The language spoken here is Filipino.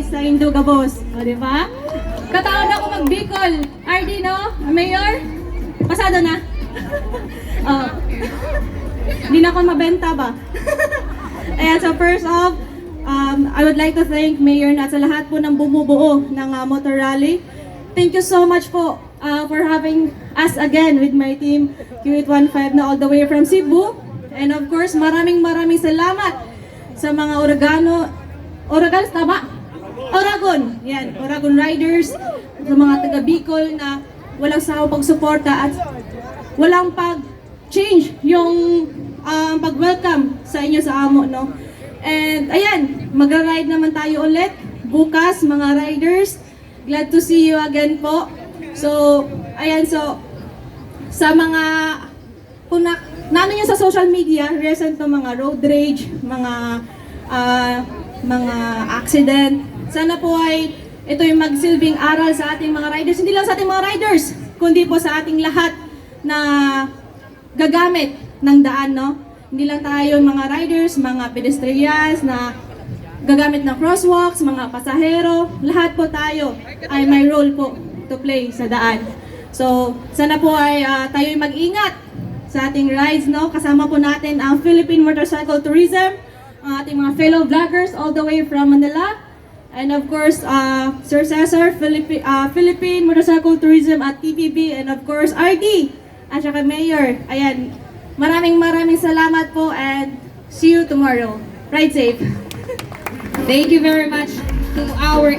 sa Induga Boss. O, di ba? Kataon ako mag-Bicol. RD, no? Mayor? Pasado na? Hindi na ako mabenta ba? Ayan, so first off, I would like to thank Mayor at sa lahat po ng bumubuo ng Motor Rally. Thank you so much po for having us again with my team Q815 na all the way from Cebu. And of course, maraming salamat sa mga Oragon, yan, Oragon Riders, sa mga taga Bicol na walang sawang pagsuporta at walang pag-change yung pag-welcome sa inyo sa amo, no? And ayan, magra-ride naman tayo ulit bukas, mga riders. Glad to see you again po. So, ayan, so sa mga nano nyo sa social media, recent na mga road rage, mga accident. Sana po ay ito yung magsilbing aral sa ating mga riders. Hindi lang sa ating mga riders, kundi po sa ating lahat na gagamit ng daan, no? Hindi lang tayo mga riders, mga pedestrians na gagamit ng crosswalks, mga pasahero, lahat po tayo ay may role po to play sa daan. So, sana po ay tayo mag-ingat sa ating rides, no? Kasama po natin ang Philippine Motorcycle Tourism, ang ating mga fellow vloggers all the way from Manila. And of course, Sir Cesar, Philippine Motorcycle Tourism at TPB, and of course, RD, at saka Mayor. Ayan, maraming salamat po and see you tomorrow. Ride safe. Thank you very much to our